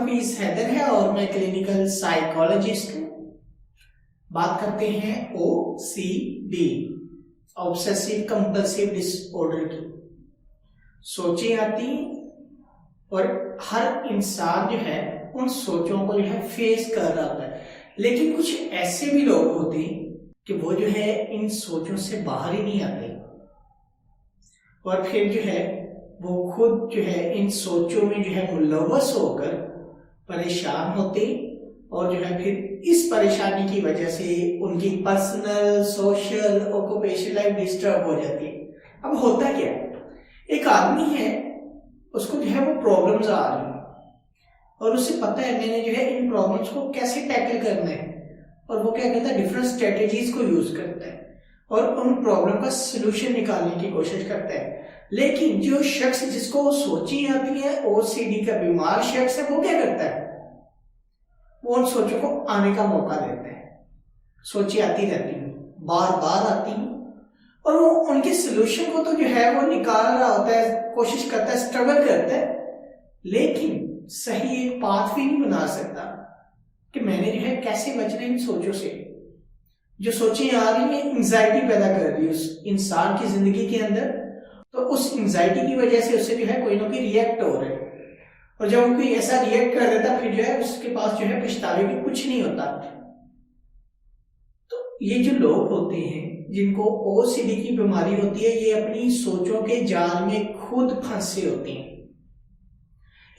हफीज हैदर है और मैं क्लिनिकल साइकोलॉजिस्ट हूँ। बात करते हैं OCD, ऑब्सेसिव कंपल्सिव डिसऑर्डर की। सोचें आती और हर इंसान जो है उन सोचों को जो है फेस कर रहा होता है, लेकिन कुछ ऐसे भी लोग होते हैं कि वो जो है इन सोचों से बाहर ही नहीं आते और फिर जो है वो खुद जो है इन सोचों में जो है मुलव्वस होकर परेशान होते और जो है फिर इस परेशानी की वजह से उनकी personal, social, occupational life disturb हो जाती है। अब होता क्या, एक आदमी है, उसको जो है वो प्रॉब्लम्स आ रही है और उसे पता है मैंने जो है इन प्रॉब्लम्स को कैसे टैकल करना है, और वो क्या करता है, डिफरेंट स्ट्रेटेजीज को यूज करता है और उन प्रॉब्लम का सोल्यूशन निकालने की कोशिश करता है। लेकिन जो शख्स जिसको सोची आती है, OCD का बीमार शख्स है, वो क्या करता है, वो उन सोचों को आने का मौका देता है। सोची आती रहती है, बार बार आती है और वो उनके सोल्यूशन को तो जो है वो निकाल रहा होता है, कोशिश करता है, स्ट्रगल करता है, लेकिन सही एक पाथ भी नहीं बना सकता कि मैंने जो है कैसे बचना इन सोचों से। जो सोचें आ रही है एंजाइटी पैदा कर रही है उस इंसान की जिंदगी के अंदर, तो उस एंजाइटी की वजह से उससे जो है कोई ना कोई रिएक्ट हो रहा है और जब कोई ऐसा रिएक्ट कर देता फिर जो है उसके पास जो है पछतावे की कुछ नहीं होता। तो ये जो लोग होते हैं जिनको OCD की बीमारी होती है, ये अपनी सोचों के जाल में खुद फंसे होते हैं।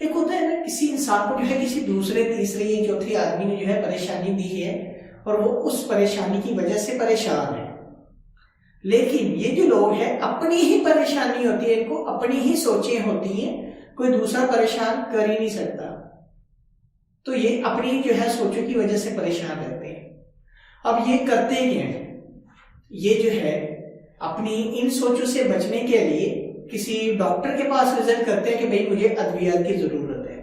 एक होता है ना, किसी इंसान को जो है किसी दूसरे, तीसरे या चौथे आदमी ने जो है परेशानी दी है और वो उस परेशानी की वजह से परेशान है, लेकिन ये जो लोग हैं अपनी ही परेशानी होती है, इनको अपनी ही सोचें होती हैं, कोई दूसरा परेशान कर ही नहीं सकता, तो ये अपनी जो है सोचों की वजह से परेशान रहते हैं। अब ये करते क्या हैं, ये जो है अपनी इन सोचों से बचने के लिए किसी डॉक्टर के पास विजिट करते हैं कि भाई मुझे अद्वियात की जरूरत है,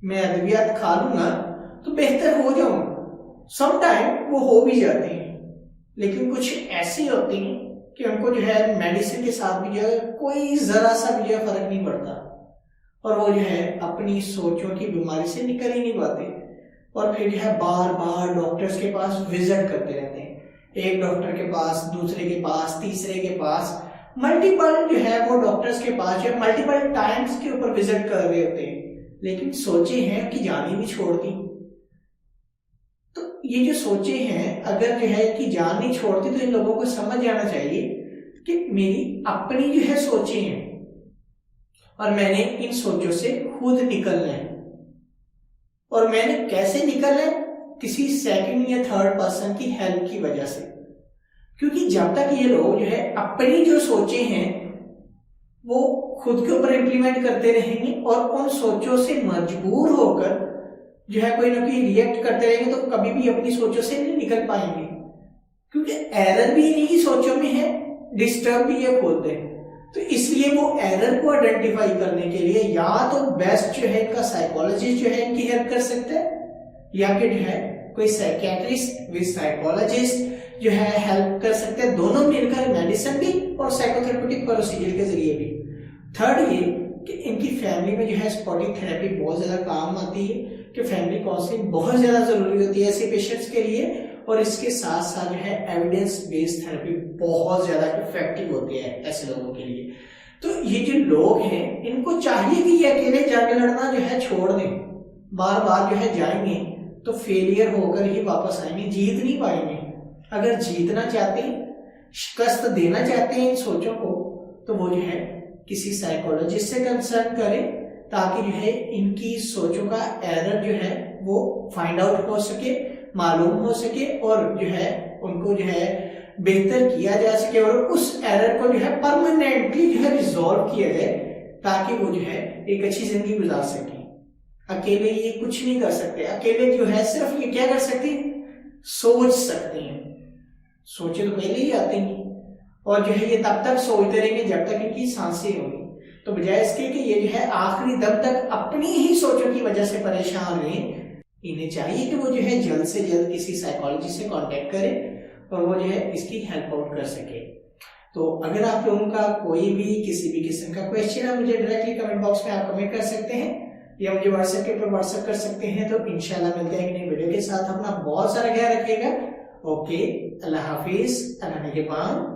मैं अद्वियात खा लूंगा तो बेहतर हो जाऊंगा। सम टाइम वो हो भी जाते हैं, लेकिन कुछ ऐसे होते हैं कि उनको जो है मेडिसिन के साथ भी जो है कोई जरा सा भी जो है फर्क नहीं पड़ता और वो जो है अपनी सोचों की बीमारी से निकल ही नहीं पाते और फिर जो है बार बार डॉक्टर्स के पास विजिट करते रहते हैं, एक डॉक्टर के पास, दूसरे के पास, तीसरे के पास, मल्टीपल जो है वो डॉक्टर्स के पास जो है मल्टीपल टाइम्स के ऊपर विजिट कर रहे होते हैं, लेकिन सोचे हैं कि जान भी छोड़ दी। तो ये जो सोचे हैं अगर जो है कि जान नहीं छोड़ती तो इन लोगों को समझ जाना चाहिए कि मेरी अपनी जो है सोचे हैं और मैंने इन सोचों से खुद निकलना है। और मैंने कैसे निकलना है, किसी सेकंड या थर्ड पर्सन की हेल्प की वजह से, क्योंकि जब तक ये लोग जो है अपनी जो सोचे हैं वो खुद के ऊपर इंप्लीमेंट करते रहेंगे और उन सोचों से मजबूर होकर जो है कोई ना कोई रिएक्ट करते रहेंगे, तो कभी भी अपनी सोचों से नहीं निकल पाएंगे, क्योंकि एरर भी इन्हीं की सोचों में है, डिस्टर्ब भी ये खुद है। तो इसलिए वो एरर को आइडेंटिफाई करने के लिए या तो बेस्ट जो है इनका साइकोलॉजिस्ट जो है इनकी हेल्प कर सकता है, या फिर जो है कोई साइकियाट्रिस्ट विद साइकोलॉजिस्ट जो है हेल्प कर सकते हैं, दोनों मिलकर मेडिसिन भी और साइकोथेरेपेटिक प्रोसीजर के जरिए भी। थर्ड ये कि इनकी फैमिली में जो है सपोर्टिव थेरेपी बहुत ज्यादा काम आती है, कि फैमिली काउंसलिंग बहुत ज्यादा जरूरी होती है ऐसे पेशेंट्स के लिए, और इसके साथ साथ जो है एविडेंस बेस्ड थेरेपी बहुत ज्यादा इफेक्टिव होती है ऐसे लोगों के लिए। तो ये जो लोग हैं इनको चाहिए कि ये अकेले जाके लड़ना जो है छोड़ दें, बार बार जो है जाएंगे तो फेलियर होकर ही वापस आएंगे, जीत नहीं पाएंगे। अगर जीतना चाहते हैं, शिकस्त देना चाहते हैं इन सोचों को, तो वो जो है किसी साइकोलॉजिस्ट से कंसल्ट करें, ताकि जो है इनकी सोचों का एरर जो है वो फाइंड आउट हो सके, मालूम हो सके और जो है उनको जो है बेहतर किया जा सके और उस एरर को जो है परमानेंटली जो है रिजॉल्व किया जाए, ताकि वो जो है एक अच्छी जिंदगी गुजार सके। अकेले ये कुछ नहीं कर सकते, अकेले जो है सिर्फ ये क्या कर सकते हैं, सोच सकते हैं। सोचे तो पहले ही आते हैं और जो है ये तब तक सोचते रहेंगे जब तक इनकी सांसें होंगी, तो बजाय इसके कि ये जो है आखिरी दम तक अपनी ही सोचों की वजह से परेशान रहे, इन्हें चाहिए कि वो जो है जल्द से जल्द किसी साइकोलॉजिस्ट से कांटेक्ट करें और वो जो है इसकी हेल्प आउट कर सके। तो अगर आप लोगों का कोई भी किसी भी किस्म का क्वेश्चन है, मुझे डायरेक्टली कमेंट बॉक्स में आप कमेंट कर सकते हैं। या मुझे व्हाट्सएप के ऊपर व्हाट्सएप कर सकते हैं। तो इंशाल्लाह मिलते हैं एक नई वीडियो के साथ। अपना बहुत सारा ख्याल रखिएगा। ओके, अल्लाह हाफिज, अल्लाह निगहबान।